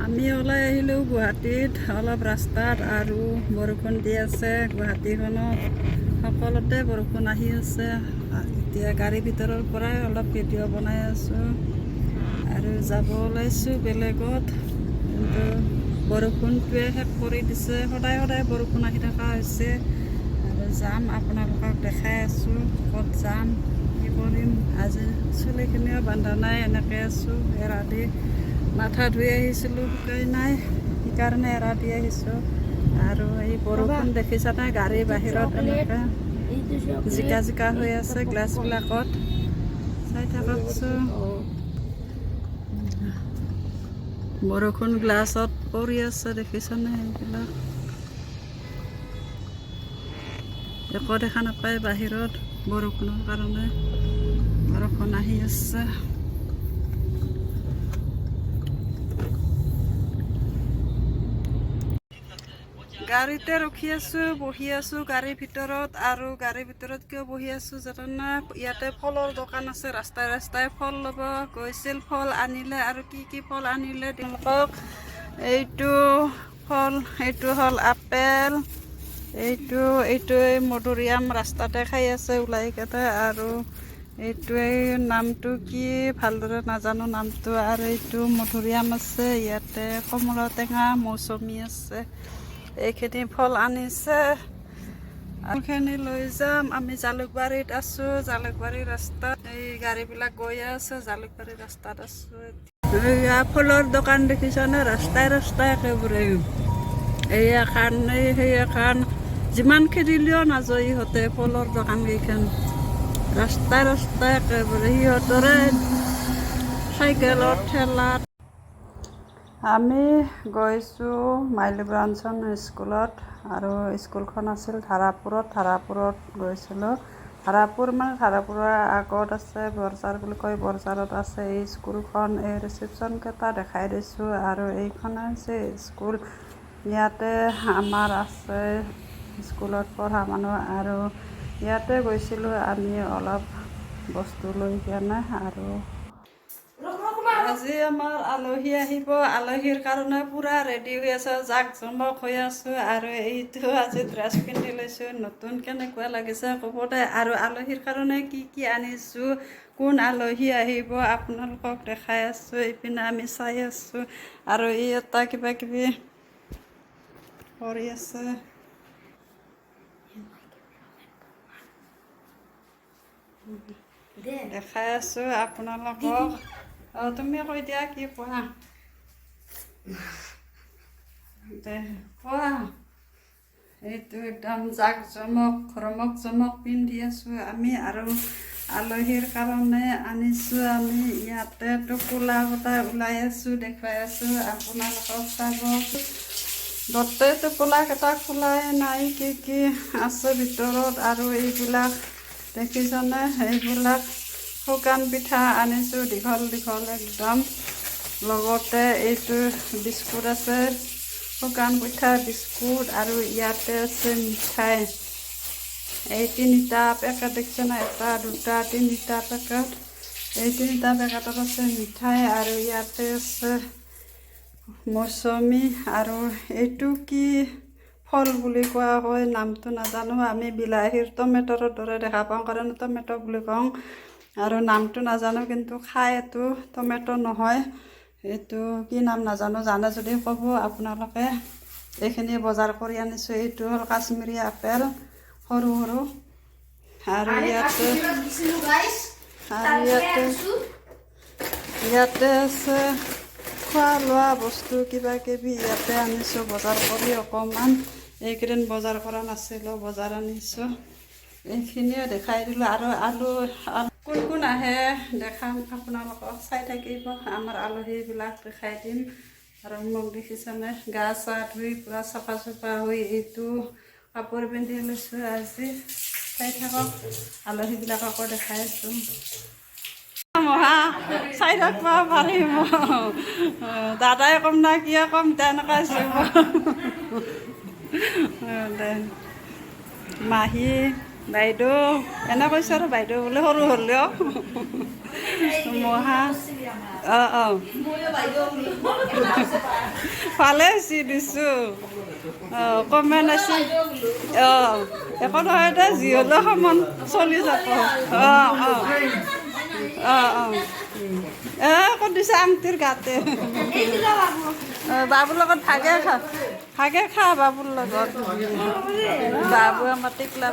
আমি ওলাই আহিলোঁ গুৱাহাটীত অলপ ৰাস্তাত আৰু বৰষুণ দি আছে গুৱাহাটীখনত সকলোতে বৰষুণ আহি আছে। এতিয়া গাড়ীৰ ভিতৰৰ পৰাই অলপ ভিডিঅ' বনাই আছোঁ আৰু যাব ওলাইছোঁ বেলেগত, কিন্তু বৰষুণটোৱে শেষ কৰি দিছে। সদায় সদায় বৰষুণ আহি থকা হৈছে আৰু যাম, আপোনালোকক দেখাই আছোঁ ক'ত যাম, কি কৰিম। আজি চুলিখিনিও বান্ধা নাই, এনেকৈ আছোঁ এৰা দি। মাথা ধুই আহিছিলোঁ, শুকাই নাই, সেইকাৰণে এৰা দি আহিছোঁ। আৰু এই বৰষুণ দেখিছানে, গাড়ী বাহিৰত এনেকৈ জিকা জিকা হৈ আছে গ্লাছবিলাকত, চাই থাককচোন। বৰষুণ গ্লাছত পৰি আছে, দেখিছানে? সেইবিলাক একো দেখা নাপায় বাহিৰত, বৰষুণৰ কাৰণে বৰষুণ আহি আছে। গাড়ীতে ৰখি আছোঁ, বহি আছোঁ গাড়ীৰ ভিতৰত। আৰু গাড়ীৰ ভিতৰত কিয় বহি আছোঁ জানা? ইয়াতে ফলৰ দোকান আছে, ৰাস্তাই ৰাস্তাই ফল ল'ব গৈছিল, ফল আনিলে। আৰু কি কি ফল আনিলে তেওঁলোকক, এইটো ফল, এইটো হ'ল আপেল, এইটোৱে মধুৰিআম ৰাস্তাতে খাই আছে ওলাই কেনে। আৰু এইটোৱে নামটো কি ভালদৰে নাজানো নামটো। আৰু এইটো মধুৰিআম আছে, ইয়াতে কমলা টেঙা, মৌচুমী আছে। এইখিনি ফল আনিছে, এইখিনি লৈ যাম। আমি জালুকবাৰীত আছোঁ, জালুকবাৰী ৰাস্তাত এই গাড়ীবিলাক গৈ আছে, জালুকবাৰী ৰাস্তাত আছোঁ। এয়া ফলৰ দোকান দেখিছানে, ৰাস্তাই ৰাস্তাই একেবাৰে। এই এখন সেই এখন, যিমান খেদিলেও নাযায় ইহঁতে, ফলৰ দোকান কেইখন ৰাস্তাই ৰাস্তাই একেবাৰে। সিহঁতৰে চাইকেলত ঠেলাত। আমি গৈছোঁ মাইল ব্ৰাঞ্চন স্কুলত, আৰু স্কুলখন আছিল ধাৰাপুৰত গৈছিলোঁ। ধাৰাপুৰ মানে ধাৰাপুৰৰ আগত আছে বৰঝাৰ বুলি কয়, বৰঝাৰত আছে এই স্কুলখন। এই ৰিচিপশ্যনকেইটা দেখাই দিছোঁ। আৰু এইখন হৈছে স্কুল, ইয়াতে আমাৰ আছে স্কুলত পঢ়া মানুহ। আৰু ইয়াতে গৈছিলোঁ আমি অলপ বস্তু লৈ কেনে। আৰু আজি আমাৰ আলহী আহিব, আলহীৰ কাৰণে পূৰা ৰেডি হৈ আছে, জাক জমক হৈ আছোঁ। আৰু এইটো আজি ড্ৰেছ পিন্ধি লৈছোঁ, নতুন, কেনেকুৱা লাগিছে ক'ব দে। আৰু আলহীৰ কাৰণে কি কি আনিছোঁ, কোন আলহী আহিব আপোনালোকক দেখাই আছোঁ। এইপিনে আমি চাই আছোঁ, আৰু এই এটা কিবা কিবি কৰি আছে। দেখাই আছোঁ আপোনালোকক। তুমি কৈ দিয়া, কি কোৱা দে, কোৱা। এইটো একদম জাক জমক জমক পিন্ধি আছোঁ আমি। আৰু আলহীৰ কাৰণে আনিছোঁ আমি, ইয়াতে টোপোলা গোটাই ওলাই আছোঁ, দেখুৱাই আছোঁ আপোনালোকক চাব। গোটেই টোপোলাকেইটা খোলাই নাই, কি কি আছে ভিতৰত। আৰু এইবিলাক দেখিছানে, এইবিলাক শুকান পিঠা আনিছোঁ, দীঘল দীঘল একদম। লগতে এইটো বিস্কুট আছে, শুকান পিঠা বিস্কুট। আৰু ইয়াতে আছে মিঠাই, এই তিনিটা পেকেট দেখিছেনে, এটা দুটা তিনিটা পেকেট। এই তিনিটা পেকেটত আছে মিঠাই। আৰু ইয়াতে আছে মৌচুমী। আৰু এইটো কি ফল বুলি কোৱা হয়, নামটো নাজানো আমি। বিলাহীৰ টমেটৰ দৰে দেখা পাওঁ কাৰণে টমেট' বুলি কওঁ। আৰু নামটো নাজানো, কিন্তু খাই এইটো টমেট' নহয়, এইটো কি নাম নাজানো, জানে যদি ক'ব আপোনালোকে। এইখিনি বজাৰ কৰি আনিছোঁ। এইটো হ'ল কাশ্মীৰী আপেল, সৰু সৰু। আৰু ইয়াতে আছে খোৱা লোৱা বস্তু কিবা কিবি, ইয়াতে আনিছোঁ বজাৰ কৰি অকণমান। এইকেইদিন বজাৰ কৰা নাছিলোঁ, বজাৰ আনিছোঁ। এইখিনিয়ে দেখাই দিলোঁ। আৰু আলু কোন কোন আহে দেখাম আপোনালোকক, চাই থাকিব। আমাৰ আলহীবিলাক দেখাই দিম। আৰু মোক দেখিছেনে, গা চা ধুই পূৰা চাফা চাফা হৈ এইটো কাপোৰ পিন্ধি লৈছোঁ আজি, চাই থাকক। আলহীবিলাককো দেখাই আছোঁ। চাই থাকিব পাৰিব, দাদাই ক'ম না কিয় ক'ম, তেনেকুৱা দে। মাহী বাইদেউ এনে কৈছে আৰু বাইদেউ বোলে সৰু হ'লেও মহা অঁ ভালে হৈছে দিছোঁ কমেণ্ট আছে একো নহয় দে যি হ'লেও সমান চলি যাব ক'ত দিছে আংটিৰ গাতে বাবুৰ লগত ভাগে খা বাবুৰ লগত বাবু আমাৰ টিকলা